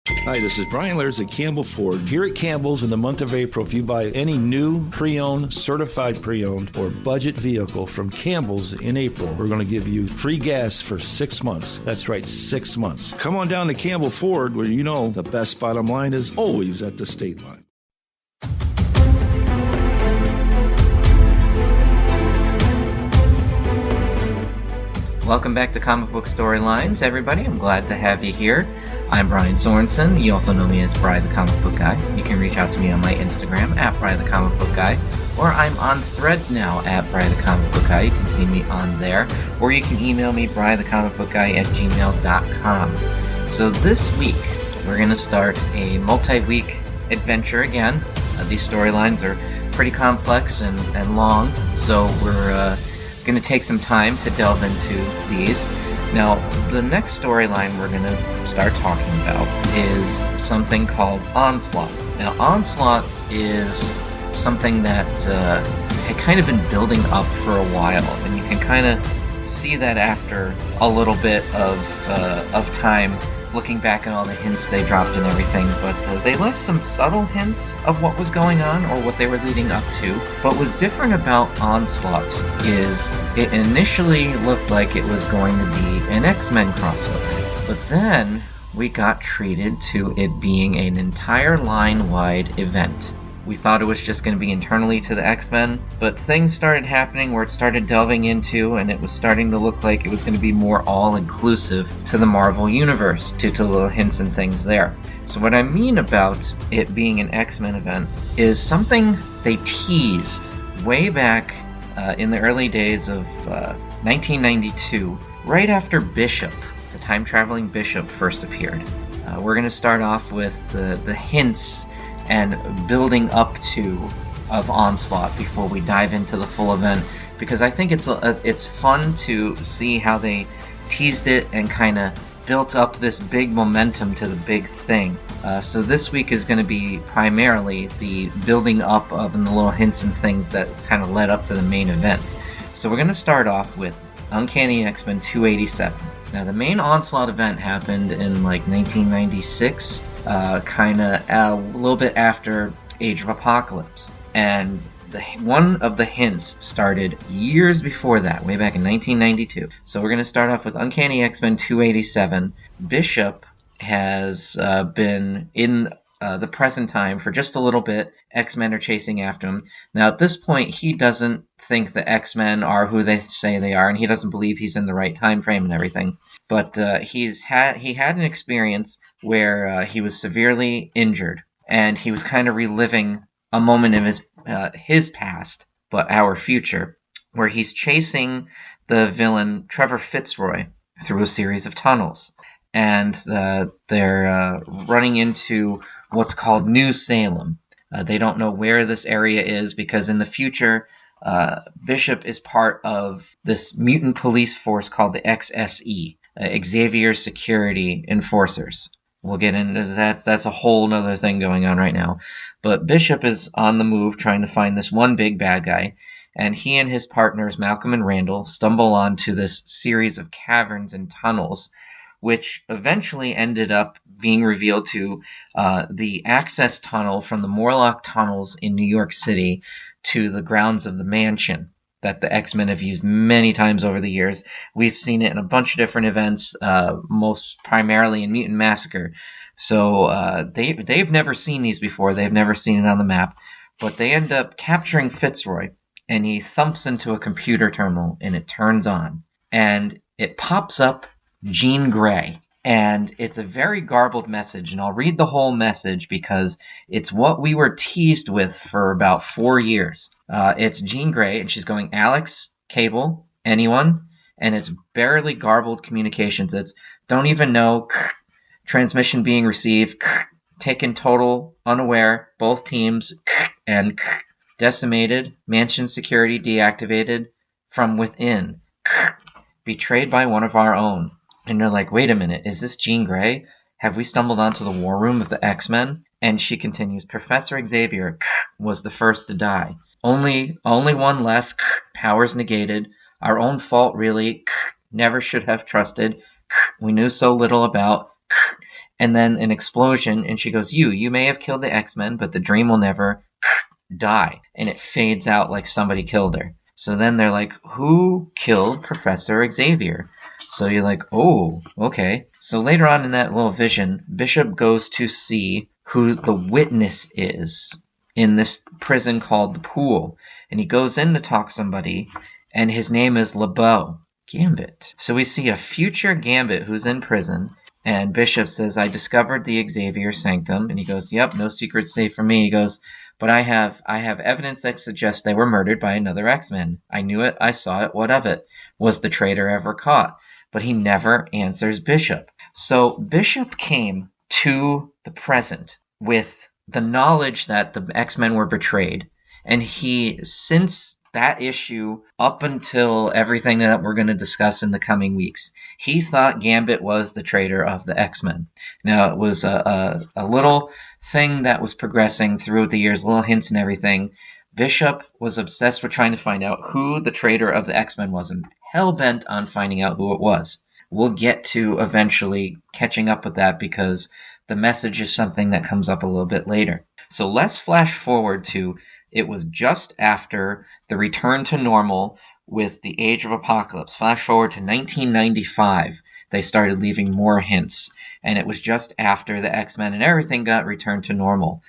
Hi, this is Brian Lairds at Campbell Ford. Here at Campbell's in the month of April, if you buy any new, pre-owned, certified pre-owned, or budget vehicle from Campbell's in April, we're going to give you free gas for 6 months. That's right, 6 months. Come on down to Campbell Ford, where you know the best bottom line is always at the state line. Welcome back to Comic Book Storylines, everybody. I'm glad to have you here. I'm Brian Sorensen. You also know me as Bri the Comic Book Guy. You can reach out to me on my Instagram at Bri the Comic Book Guy, or I'm on Threads now at Bri the Comic Book Guy. You can see me on there, or you can email me brithecomicbookguy@gmail.com. So this week we're going to start a multi-week adventure again. These storylines are pretty complex and long, so we're going to take some time to delve into these. Now, the next storyline we're going to start talking about is something called Onslaught. Now, Onslaught is something that had kind of been building up for a while, and you can kind of see that after a little bit of time looking back at all the hints they dropped and everything, but they left some subtle hints of what was going on or what they were leading up to. What was different about Onslaught is it initially looked like it was going to be an X-Men crossover, but then we got treated to it being an entire line-wide event. We thought it was just going to be internally to the X-Men, but things started happening where it started delving into, and it was starting to look like it was going to be more all-inclusive to the Marvel Universe, due to little hints and things there. So what I mean about it being an X-Men event is something they teased way back in the early days of 1992, right after Bishop, the time-traveling Bishop, first appeared. We're going to start off with the hints and building up to of Onslaught before we dive into the full event, because I think it's fun to see how they teased it and kind of built up this big momentum to the big thing. So this week is going to be primarily the building up of and the little hints and things that kind of led up to the main event. So we're going to start off with Uncanny X-Men 287. Now, the main Onslaught event happened in like 1996, kind of a little bit after Age of Apocalypse. And one of the hints started years before that, way back in 1992. So we're going to start off with Uncanny X-Men 287. Bishop has been in the present time for just a little bit. X-Men are chasing after him. Now, at this point, he doesn't think the X-Men are who they say they are, and he doesn't believe he's in the right time frame and everything. But he had an experience where he was severely injured, and he was kind of reliving a moment of his past, but our future, where he's chasing the villain Trevor Fitzroy through a series of tunnels. And they're running into what's called New Salem. They don't know where this area is, because in the future, Bishop is part of this mutant police force called the XSE, Xavier Security Enforcers. We'll get into that. That's a whole other thing going on right now. But Bishop is on the move trying to find this one big bad guy, and he and his partners, Malcolm and Randall, stumble onto this series of caverns and tunnels, which eventually ended up being revealed to the access tunnel from the Morlock tunnels in New York City to the grounds of the mansion that the X-Men have used many times over the years. We've seen it in a bunch of different events, most primarily in Mutant Massacre. So they've never seen these before. They've never seen it on the map. But they end up capturing Fitzroy, and he thumps into a computer terminal, and it turns on. And it pops up Jean Grey. And it's a very garbled message, and I'll read the whole message because it's what we were teased with for about 4 years. It's Jean Grey, and she's going, Alex, Cable, anyone? And it's barely garbled communications. It's don't even know, transmission being received, taken total, unaware, both teams, and decimated, mansion security deactivated from within, betrayed by one of our own. And they're like, wait a minute, is this Jean Grey? Have we stumbled onto the war room of the X-Men? And she continues, Professor Xavier was the first to die. Only one left, powers negated. Our own fault, really. Never should have trusted. We knew so little about. and then an explosion, and she goes, you may have killed the X-Men, but the dream will never die. And it fades out like somebody killed her. So then they're like, who killed Professor Xavier? So you're like, oh, okay. So later on in that little vision, Bishop goes to see who the witness is in this prison called the Pool. And he goes in to talk to somebody, and his name is LeBeau, Gambit. So we see a future Gambit who's in prison, and Bishop says, I discovered the Xavier Sanctum. And he goes, yep, no secret's safe from me. He goes, but I have evidence that suggests they were murdered by another X-Men. I knew it, I saw it, what of it? Was the traitor ever caught? But he never answers Bishop. So Bishop came to the present with the knowledge that the X-Men were betrayed. And he, since that issue up until everything that we're going to discuss in the coming weeks, he thought Gambit was the traitor of the X-Men. Now, it was a little thing that was progressing throughout the years, little hints and everything. Bishop was obsessed with trying to find out who the traitor of the X-Men was, and hell-bent on finding out who it was. We'll get to eventually catching up with that, because the message is something that comes up a little bit later. So let's flash forward to, it was just after the return to normal with the Age of Apocalypse. Flash forward to 1995. They started leaving more hints. And it was just after the X-Men and everything got returned to normal.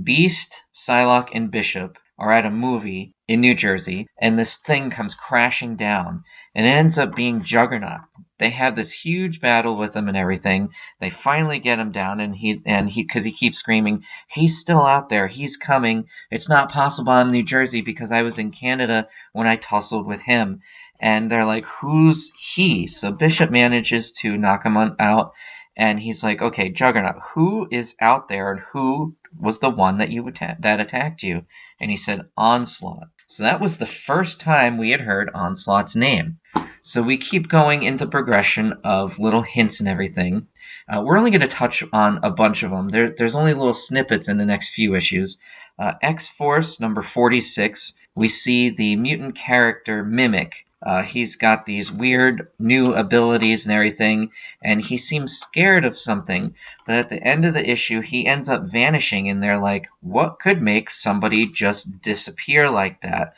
Beast, Psylocke, and Bishop are at a movie in New Jersey, and this thing comes crashing down, and it ends up being Juggernaut. They have this huge battle with him and everything. They finally get him down, and he because he keeps screaming, he's still out there, he's coming. It's not possible I'm in New Jersey because I was in Canada when I tussled with him. And they're like, who's he? So Bishop manages to knock him out, and he's like, okay, Juggernaut, who is out there, and who was the one that that attacked you? And he said, Onslaught. So that was the first time we had heard Onslaught's name. So we keep going into progression of little hints and everything. We're only going to touch on a bunch of them. There's only little snippets in the next few issues. X-Force number 46, we see the mutant character Mimic. He's got these weird new abilities and everything, and he seems scared of something, but at the end of the issue, he ends up vanishing, and they're like, what could make somebody just disappear like that?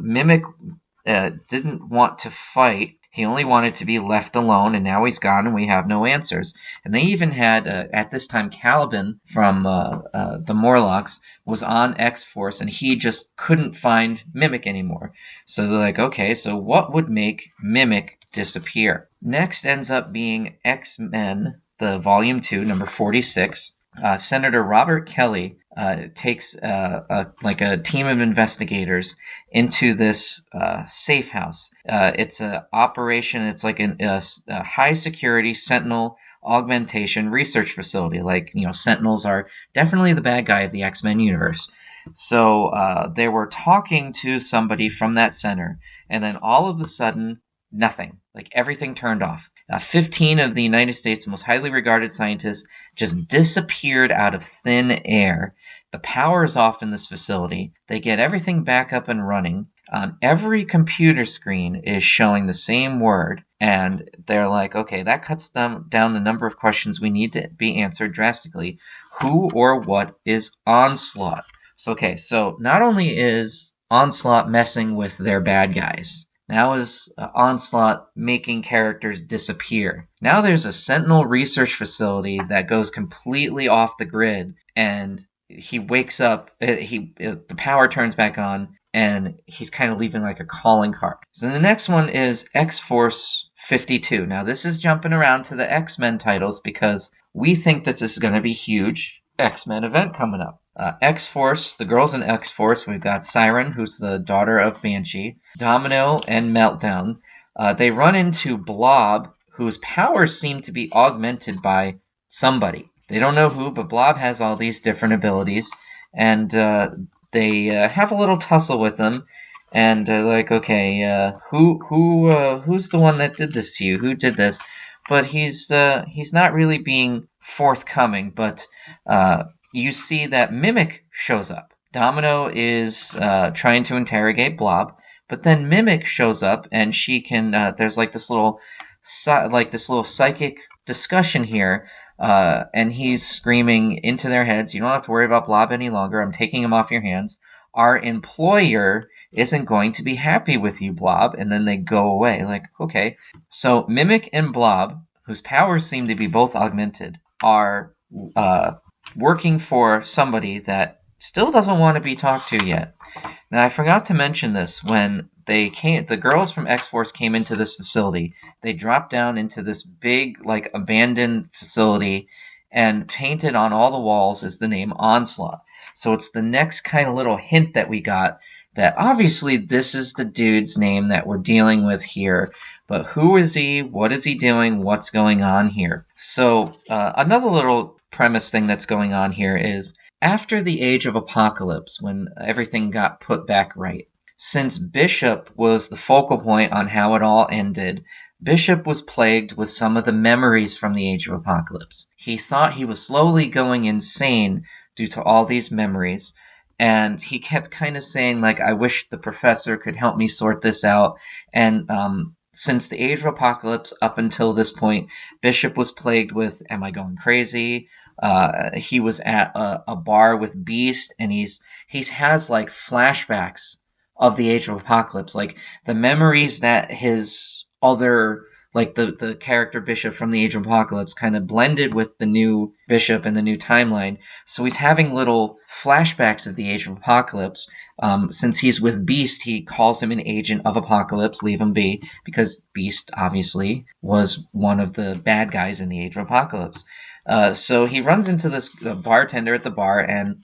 Mimic didn't want to fight. He only wanted to be left alone, and now he's gone, and we have no answers. And they even had, at this time, Caliban from the Morlocks was on X-Force, and he just couldn't find Mimic anymore. So they're like, okay, so what would make Mimic disappear? Next ends up being X-Men, the Volume 2, number 46. Senator Robert Kelly takes a team of investigators into this safe house. It's an operation. It's like a high security Sentinel augmentation research facility. Like, Sentinels are definitely the bad guy of the X-Men universe. So they were talking to somebody from that center, and then all of a sudden, nothing. Like, everything turned off. 15 of the United States' most highly regarded scientists just disappeared out of thin air. The power is off in this facility. They get everything back up and running. On every computer screen is showing the same word, and they're like, okay, that cuts down the number of questions we need to be answered drastically. Who or what is Onslaught? So not only is Onslaught messing with their bad guys, now is Onslaught making characters disappear. Now there's a Sentinel research facility that goes completely off the grid, and he wakes up, the power turns back on, and he's kind of leaving like a calling card. So the next one is X-Force 52. Now this is jumping around to the X-Men titles because we think that this is going to be huge X-Men event coming up. X-Force, the girls in X-Force, we've got Siren, who's the daughter of Banshee, Domino, and Meltdown. They run into Blob, whose powers seem to be augmented by somebody. They don't know who, but Blob has all these different abilities, and they have a little tussle with him, and they're like, okay, who's the one that did this to you? Who did this? But he's not really being forthcoming, but you see that Mimic shows up. Domino is trying to interrogate Blob, but then Mimic shows up, and she can. There's like this little psychic discussion here And he's screaming into their heads, "You don't have to worry about Blob any longer. I'm taking him off your hands. Our employer isn't going to be happy with you, Blob." And then they go away. Like, okay. So Mimic and Blob, whose powers seem to be both augmented, are working for somebody that still doesn't want to be talked to yet. Now, I forgot to mention this. When the girls from X-Force came into this facility, they dropped down into this big, like, abandoned facility, and painted on all the walls is the name Onslaught. So it's the next kind of little hint that we got that obviously this is the dude's name that we're dealing with here. But who is he? What is he doing? What's going on here? So another little premise thing that's going on here is, after the Age of Apocalypse, when everything got put back right, since Bishop was the focal point on how it all ended, Bishop was plagued with some of the memories from the Age of Apocalypse. He thought he was slowly going insane due to all these memories, and he kept kind of saying, like, I wish the professor could help me sort this out. And since the Age of Apocalypse up until this point, Bishop was plagued with, am I going crazy? He was at a bar with Beast, and he has like flashbacks of the Age of Apocalypse, like the memories that his other, like the character Bishop from the Age of Apocalypse kind of blended with the new Bishop and the new timeline. So he's having little flashbacks of the Age of Apocalypse. Since he's with Beast, he calls him an agent of Apocalypse, leave him be, because Beast obviously was one of the bad guys in the Age of Apocalypse. So he runs into this bartender at the bar, and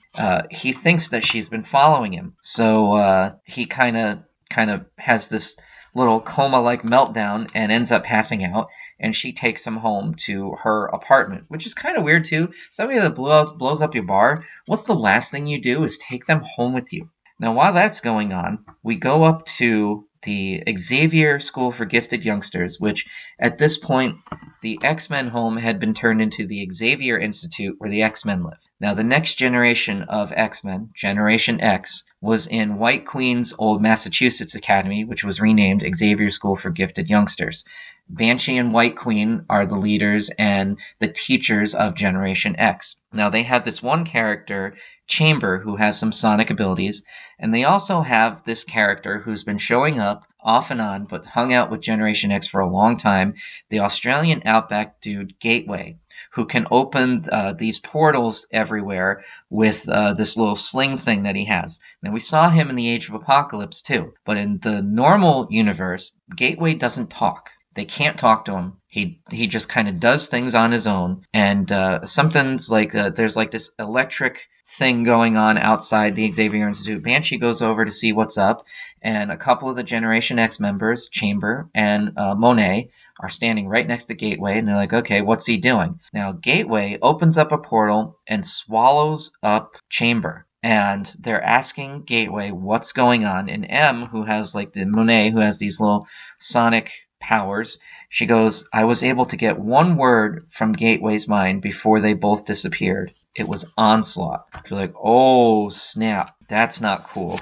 he thinks that she's been following him. So he kind of has this little coma-like meltdown and ends up passing out, and she takes him home to her apartment, which is kind of weird too. Somebody that blows up your bar, what's the last thing you do is take them home with you. Now, while that's going on, we go up to the Xavier School for Gifted Youngsters, which at this point, the X-Men home had been turned into the Xavier Institute where the X-Men live. Now, the next generation of X-Men, Generation X, was in White Queen's old Massachusetts Academy, which was renamed Xavier School for Gifted Youngsters. Banshee and White Queen are the leaders and the teachers of Generation X. Now, they have this one character, Chamber, who has some sonic abilities, and they also have this character who's been showing up off and on, but hung out with Generation X for a long time, the Australian Outback dude Gateway, who can open these portals everywhere with this little sling thing that he has. Now, we saw him in the Age of Apocalypse too, but in the normal universe, Gateway doesn't talk. They can't talk to him. He just kind of does things on his own, and something's like there's like this electric thing going on outside the Xavier Institute. Banshee goes over to see what's up, and a couple of the Generation X members, Chamber and Monet, are standing right next to Gateway, and they're like, okay, what's he doing? Now, Gateway opens up a portal and swallows up Chamber. And they're asking Gateway what's going on. And M, who has like the Monet, who has these little sonic powers, she goes, I was able to get one word from Gateway's mind before they both disappeared. It was Onslaught. You're like, oh, snap. That's not cool.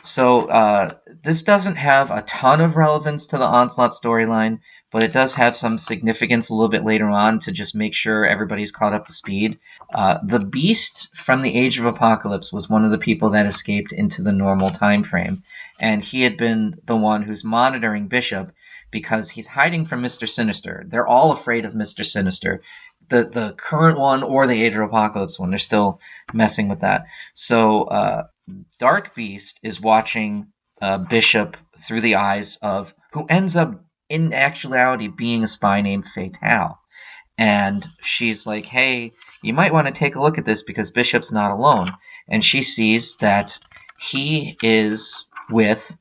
So this doesn't have a ton of relevance to the Onslaught storyline, but it does have some significance a little bit later on to just make sure everybody's caught up to speed. The Beast from the Age of Apocalypse was one of the people that escaped into the normal time frame, and he had been the one who's monitoring Bishop because he's hiding from Mr. Sinister. They're all afraid of Mr. Sinister. The current one or the Age of Apocalypse one, they're still messing with that. So Dark Beast is watching Bishop through the eyes of who ends up in actuality being a spy named Fatale. And she's like, hey, you might want to take a look at this because Bishop's not alone. And she sees that he is with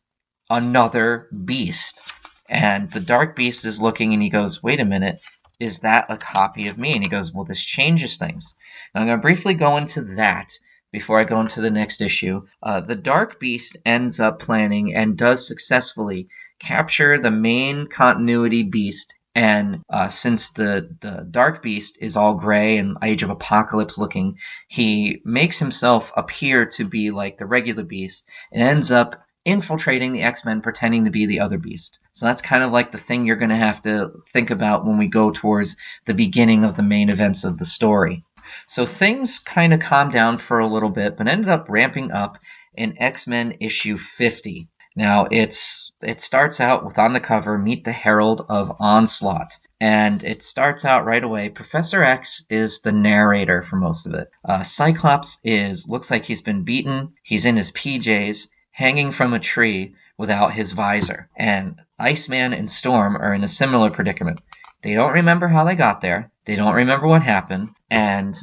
another beast. And the Dark Beast is looking and he goes, wait a minute, is that a copy of me? And he goes, well, this changes things. Now I'm going to briefly go into that before I go into the next issue. The Dark Beast ends up planning and does successfully capture the main continuity beast. And since the Dark Beast is all gray and Age of Apocalypse looking, he makes himself appear to be like the regular beast and ends up infiltrating the X-Men pretending to be the other Beast. So that's kind of like the thing you're going to have to think about when we go towards the beginning of the main events of the story. So things kind of calmed down for a little bit, but ended up ramping up in X-Men issue 50. Now, it starts out with, on the cover, Meet the Herald of Onslaught. And it starts out right away. Professor X is the narrator for most of it. Cyclops looks like he's been beaten. He's in his PJs, hanging from a tree without his visor. And Iceman and Storm are in a similar predicament. They don't remember how they got there. They don't remember what happened. And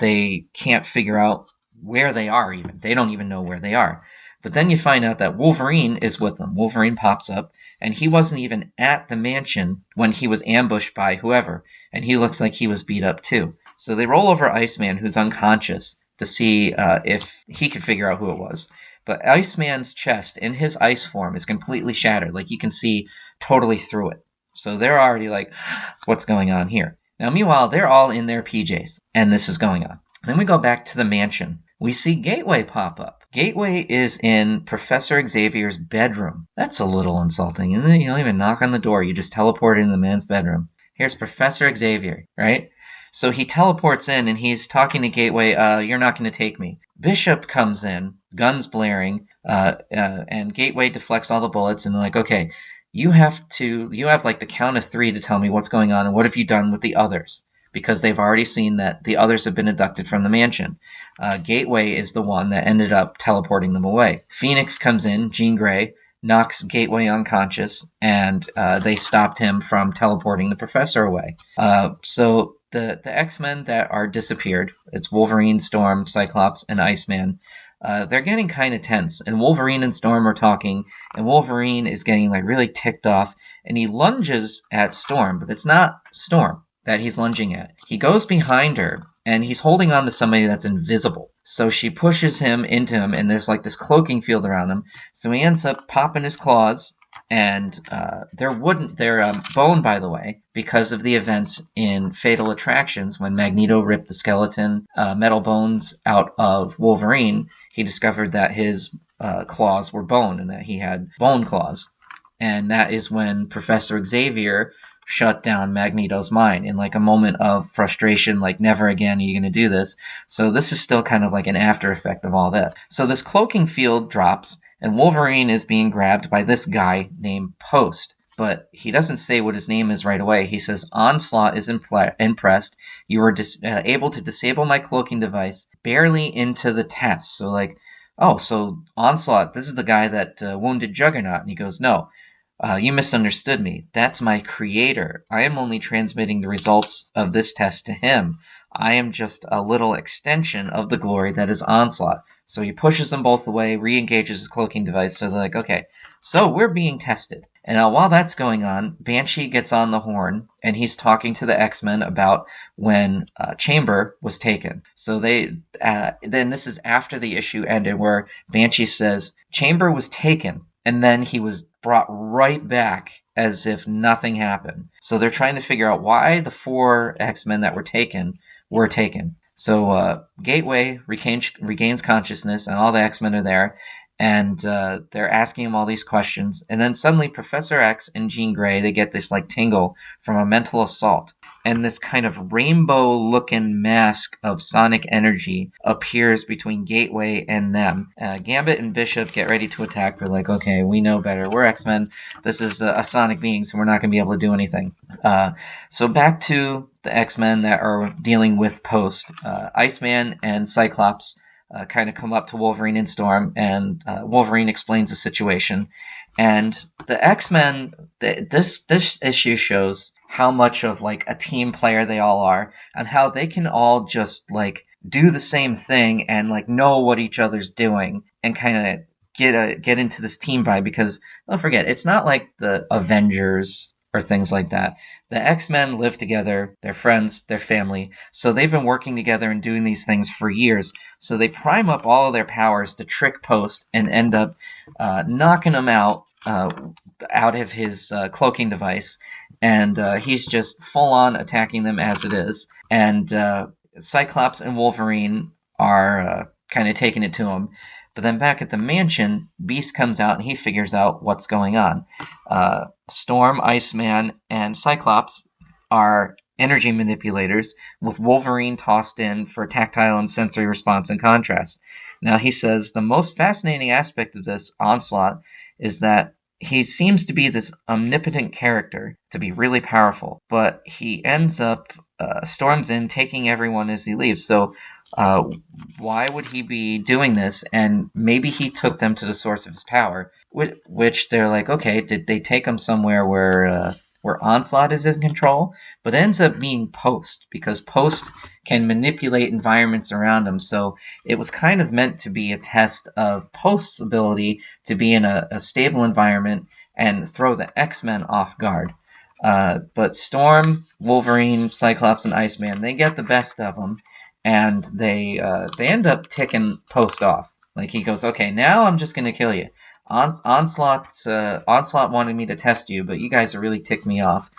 they can't figure out where they are even. They don't even know where they are. But then you find out that Wolverine is with them. Wolverine pops up, and he wasn't even at the mansion when he was ambushed by whoever. And he looks like he was beat up too. So they roll over Iceman, who's unconscious, to see if he could figure out who it was. But Iceman's chest, in his ice form, is completely shattered. Like, you can see totally through it. So they're already like, what's going on here? Now, meanwhile, they're all in their PJs, and this is going on. Then we go back to the mansion. We see Gateway pop up. Gateway is in Professor Xavier's bedroom. That's a little insulting, isn't it? You don't even knock on the door. You just teleport into the man's bedroom. Here's Professor Xavier, right? So he teleports in, and he's talking to Gateway, you're not going to take me. Bishop comes in, guns blaring, and Gateway deflects all the bullets, and they're like, okay, you have like the count of 3 to tell me what's going on, and what have you done with the others? Because they've already seen that the others have been abducted from the mansion. Gateway is the one that ended up teleporting them away. Phoenix comes in, Jean Grey, knocks Gateway unconscious, and they stopped him from teleporting the professor away. So the X-Men that are disappeared, it's Wolverine, Storm, Cyclops, and Iceman, they're getting kind of tense. And Wolverine and Storm are talking, and Wolverine is getting like really ticked off, and he lunges at Storm, but it's not Storm that he's lunging at. He goes behind her, and he's holding on to somebody that's invisible. So she pushes him into him, and there's like this cloaking field around him. So he ends up popping his claws, and they're bone, by the way, because of the events in Fatal Attractions when Magneto ripped the skeleton metal bones out of Wolverine. He discovered that his claws were bone, and that he had bone claws. And that is when Professor Xavier shut down Magneto's mind in like a moment of frustration, like never again are you going to do this. So this is still kind of like an after effect of all that. So this cloaking field drops, and Wolverine is being grabbed by this guy named Post. But he doesn't say what his name is right away. He says, Onslaught is impressed. You were able to disable my cloaking device barely into the test. So like, oh, so Onslaught, this is the guy that wounded Juggernaut. And he goes, no. You misunderstood me. That's my creator. I am only transmitting the results of this test to him. I am just a little extension of the glory that is Onslaught. So he pushes them both away, re-engages his cloaking device, so they're like, okay, so we're being tested. And while that's going on, Banshee gets on the horn, and he's talking to the X-Men about when Chamber was taken. So then this is after the issue ended, where Banshee says, Chamber was taken, and then he was brought right back as if nothing happened. So they're trying to figure out why the 4 X-Men that were taken were taken. So Gateway regains consciousness, and all the X-Men are there, and they're asking him all these questions. And then suddenly Professor X and Jean Grey, they get this like tingle from a mental assault. And this kind of rainbow-looking mask of sonic energy appears between Gateway and them. Gambit and Bishop get ready to attack. They're like, okay, we know better. We're X-Men. This is a sonic being, so we're not going to be able to do anything. So back to the X-Men that are dealing with Post. Iceman and Cyclops kind of come up to Wolverine and Storm, and Wolverine explains the situation. And the X-Men, this issue shows how much of like a team player they all are, and how they can all just like do the same thing and like know what each other's doing and kind of get into this team vibe. Because don't forget, it's not like the Avengers or things like that. The X-Men live together, they're friends, they're family, so they've been working together and doing these things for years. So they prime up all of their powers to trick Post and end up knocking him out of his cloaking device, and he's just full-on attacking them as it is. And Cyclops and Wolverine are kind of taking it to him. But then back at the mansion, Beast comes out and he figures out what's going on. Storm, Iceman, and Cyclops are energy manipulators, with Wolverine tossed in for tactile and sensory response and contrast. Now he says the most fascinating aspect of this Onslaught is that he seems to be this omnipotent character, to be really powerful, but he ends up storms in, taking everyone as he leaves. So why would he be doing this? And maybe he took them to the source of his power, which they're like, okay, did they take him somewhere where Onslaught is in control? But it ends up being Post, because Post can manipulate environments around him. So it was kind of meant to be a test of Post's ability to be in a stable environment and throw the X-Men off guard. But Storm, Wolverine, Cyclops, and Iceman, they get the best of them, and they end up ticking Post off. Like, he goes, okay, now I'm just going to kill you. Onslaught wanted me to test you, but you guys are really ticked me off.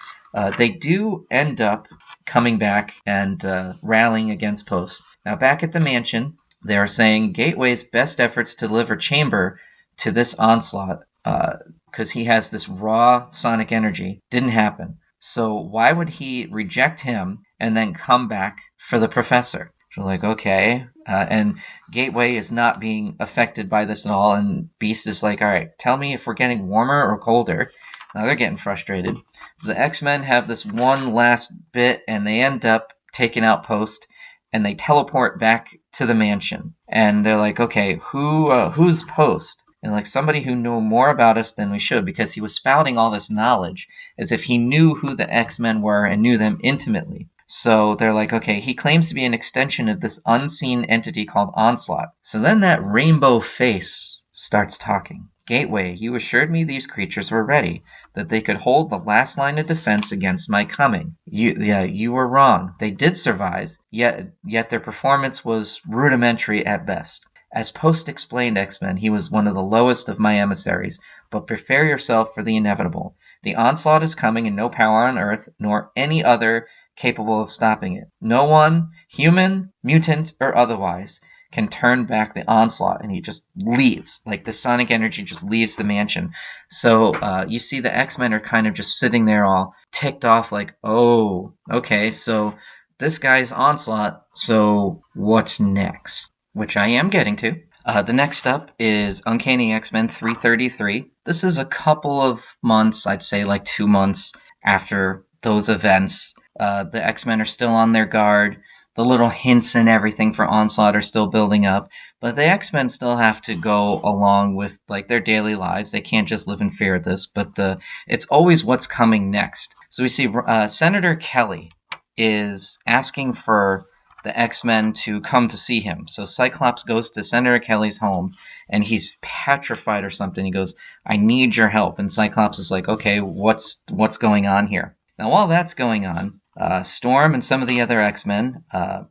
They do end up coming back and rallying against Post. Now, back at the mansion, they are saying Gateway's best efforts to deliver Chamber to this Onslaught, because he has this raw sonic energy, didn't happen. So why would he reject him and then come back for the Professor? So like, okay. And Gateway is not being affected by this at all, and Beast is like, all right, tell me if we're getting warmer or colder. Now they're getting frustrated. The X-Men have this one last bit, and they end up taking out Post, and they teleport back to the mansion. And they're like, okay, who's Post? And like, somebody who knew more about us than we should, because he was spouting all this knowledge as if he knew who the X-Men were and knew them intimately. So they're like, okay, he claims to be an extension of this unseen entity called Onslaught. So then that rainbow face starts talking. Gateway, you assured me these creatures were ready, that they could hold the last line of defense against my coming. You were wrong. They did survive, yet their performance was rudimentary at best. As Post explained, X-Men, he was one of the lowest of my emissaries, but prepare yourself for the inevitable. The Onslaught is coming, and no power on Earth, nor any other capable of stopping it. No one, human, mutant, or otherwise, can turn back the Onslaught, and he just leaves. Like, the sonic energy just leaves the mansion. So you see the X-Men are kind of just sitting there all ticked off, like, oh, okay, so this guy's Onslaught, so what's next? Which I am getting to. The next up is Uncanny X-Men 333. This is a couple of months, I'd say like 2 months after those events. The X-Men are still on their guard. The little hints and everything for Onslaught are still building up. But the X-Men still have to go along with like their daily lives. They can't just live in fear of this. But it's always what's coming next. So we see Senator Kelly is asking for the X-Men to come to see him. So Cyclops goes to Senator Kelly's home, and he's petrified or something. He goes, I need your help. And Cyclops is like, okay, what's going on here? Now, while that's going on, Storm and some of the other X-Men,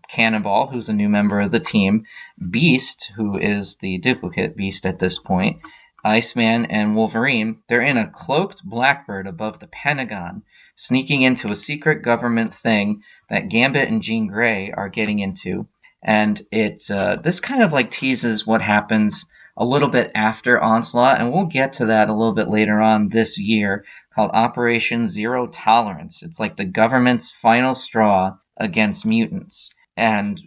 Cannonball, who's a new member of the team, Beast, who is the duplicate Beast at this point, Iceman, and Wolverine, they're in a cloaked Blackbird above the Pentagon, sneaking into a secret government thing that Gambit and Jean Grey are getting into. And it's this kind of like teases what happens a little bit after Onslaught, and we'll get to that a little bit later on this year, called Operation Zero Tolerance. It's like the government's final straw against mutants. And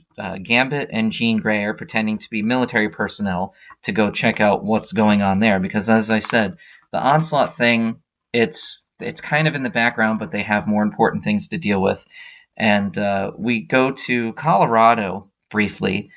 Gambit and Jean Grey are pretending to be military personnel to go check out what's going on there. Because as I said, the Onslaught thing, it's kind of in the background, but they have more important things to deal with. And we go to Colorado briefly.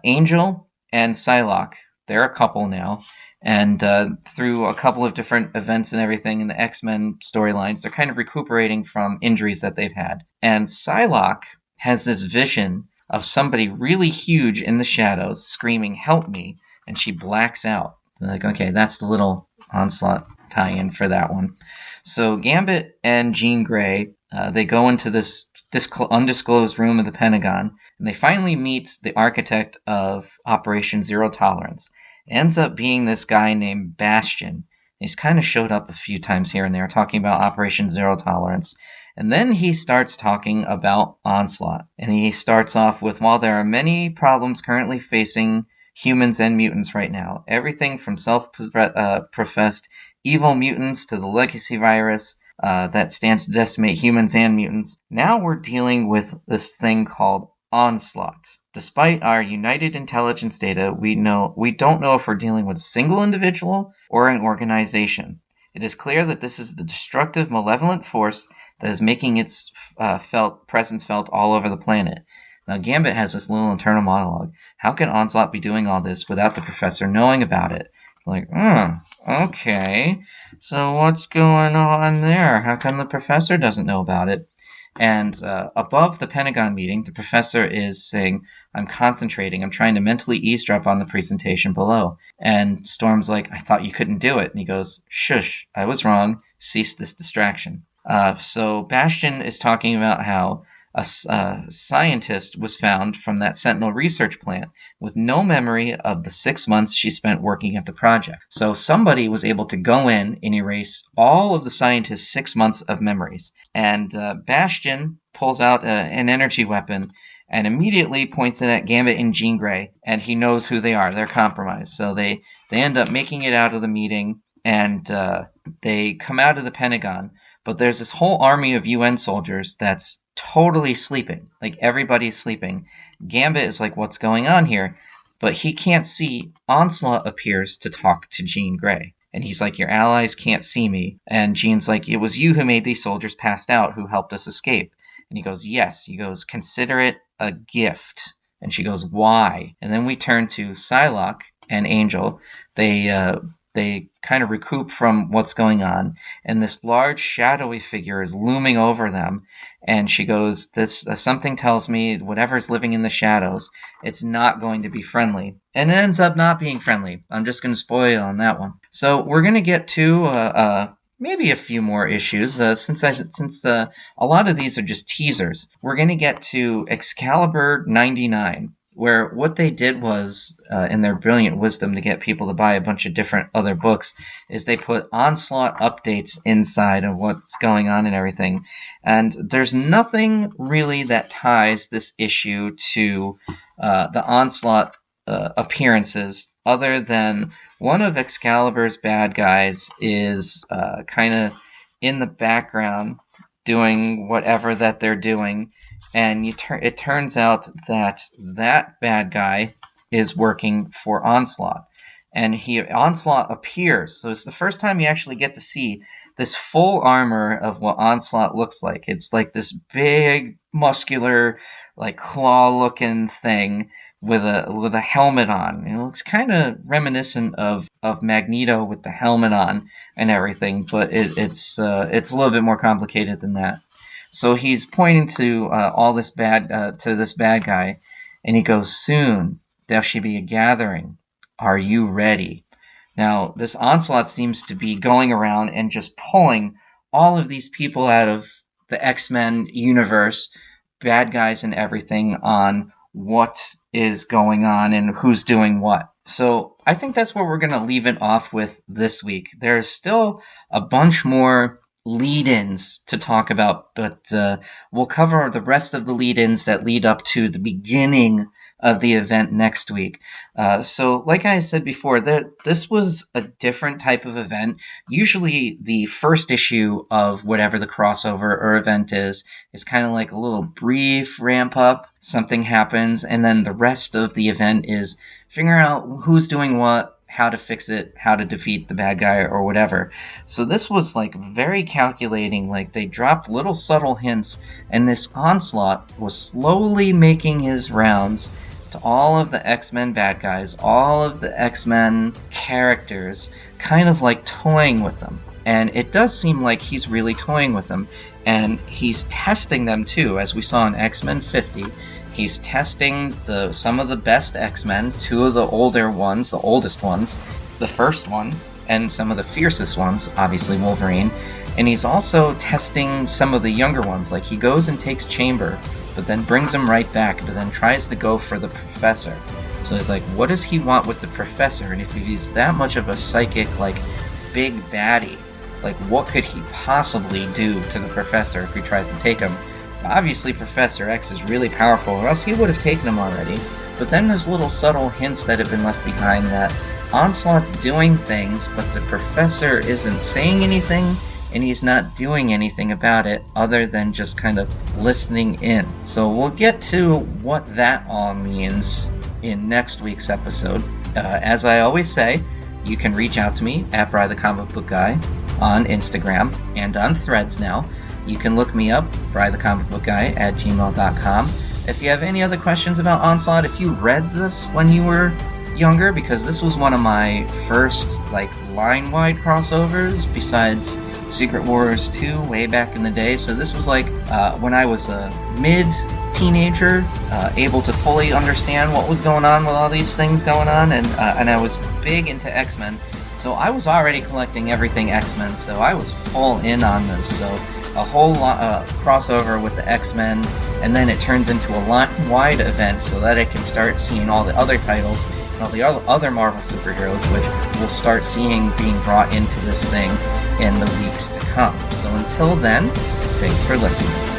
Angel and Psylocke, they're a couple now. And through a couple of different events and everything in the X-Men storylines, they're kind of recuperating from injuries that they've had. And Psylocke has this vision of somebody really huge in the shadows screaming, help me, and she blacks out. They're like, okay, that's the little Onslaught tie-in for that one. So Gambit and Jean Grey, they go into this undisclosed room of the Pentagon, and they finally meet the architect of Operation Zero Tolerance. It ends up being this guy named Bastion. He's kind of showed up a few times here and there talking about Operation Zero Tolerance. And then he starts talking about Onslaught. And he starts off with, while there are many problems currently facing humans and mutants right now. Everything from self-professed evil mutants to the legacy virus that stands to decimate humans and mutants. Now we're dealing with this thing called Onslaught. Despite our united intelligence data, we don't know if we're dealing with a single individual or an organization. It is clear that this is the destructive, malevolent force that is making its presence felt all over the planet. Now, Gambit has this little internal monologue. How can Onslaught be doing all this without the professor knowing about it? Like, okay. So what's going on there? How come the professor doesn't know about it? And above the Pentagon meeting, the professor is saying, I'm concentrating. I'm trying to mentally eavesdrop on the presentation below. And Storm's like, I thought you couldn't do it. And he goes, shush, I was wrong. Cease this distraction. So Bastion is talking about how a scientist was found from that Sentinel research plant with no memory of the 6 months she spent working at the project. So somebody was able to go in and erase all of the scientist's 6 months of memories. And Bastion pulls out an energy weapon and immediately points it at Gambit and Jean Grey, and he knows who they are. They're compromised. So they end up making it out of the meeting, and they come out of the Pentagon. But there's this whole army of UN soldiers that's totally sleeping. Like, everybody's sleeping. Gambit is like, what's going on here? But he can't see. Onslaught appears to talk to Jean Grey. And he's like, your allies can't see me. And Jean's like, it was you who made these soldiers passed out, who helped us escape. And he goes, yes. He goes, consider it a gift. And she goes, why? And then we turn to Psylocke and Angel. They kind of recoup from what's going on, and this large shadowy figure is looming over them, and she goes, "This something tells me whatever's living in the shadows, it's not going to be friendly." And it ends up not being friendly. I'm just going to spoil on that one. So we're going to get to maybe a few more issues, since a lot of these are just teasers. We're going to get to Excalibur 99. Where what they did was, in their brilliant wisdom to get people to buy a bunch of different other books, is they put Onslaught updates inside of what's going on and everything. And there's nothing really that ties this issue to the Onslaught appearances, other than one of Excalibur's bad guys is kind of in the background doing whatever that they're doing. And it turns out that bad guy is working for Onslaught. And Onslaught appears. So it's the first time you actually get to see this full armor of what Onslaught looks like. It's like this big, muscular, like claw-looking thing with a helmet on. It looks kind of reminiscent of Magneto with the helmet on and everything, but it's a little bit more complicated than that. So he's pointing to this bad guy, and he goes, "Soon there shall be a gathering. Are you ready?" Now, this Onslaught seems to be going around and just pulling all of these people out of the X-Men universe, bad guys and everything, on what is going on and who's doing what. So I think that's where we're going to leave it off with this week. There's still a bunch more lead-ins to talk about, but we'll cover the rest of the lead-ins that lead up to the beginning of the event next week. So like I said before, this was a different type of event. Usually the first issue of whatever the crossover or event is kind of like a little brief ramp up. Something happens, and then the rest of the event is figuring out who's doing what, how to fix it, how to defeat the bad guy or whatever. So this was like very calculating, like they dropped little subtle hints, and this Onslaught was slowly making his rounds to all of the X-Men bad guys, all of the X-Men characters, kind of like toying with them. And it does seem like he's really toying with them, and he's testing them too, as we saw in X-Men 50. He's testing some of the best X-Men, two of the older ones, the oldest ones, the first one, and some of the fiercest ones, obviously Wolverine. And he's also testing some of the younger ones, like he goes and takes Chamber, but then brings him right back, but then tries to go for the Professor. So he's like, what does he want with the Professor? And if he's that much of a psychic, like, big baddie, like, what could he possibly do to the Professor if he tries to take him? Obviously, Professor X is really powerful, or else he would have taken him already. but then there's little subtle hints that have been left behind that Onslaught's doing things, but the professor isn't saying anything, and he's not doing anything about it other than just kind of listening in. So we'll get to what that all means in next week's episode. As I always say, you can reach out to me at Bri the Comic Book Guy on Instagram and on Threads now. You can look me up, Bri the Comic Book Guy at gmail.com. If you have any other questions about Onslaught, if you read this when you were younger, because this was one of my first line-wide crossovers besides Secret Wars 2 way back in the day. So this was when I was a mid-teenager, able to fully understand what was going on with all these things going on, and I was big into X-Men. So I was already collecting everything X-Men, so I was full in on this. So a whole lot crossover with the X-Men, and then it turns into a line-wide event so that I can start seeing all the other titles and all the other Marvel superheroes, which we'll start seeing being brought into this thing in the weeks to come. So until then, thanks for listening.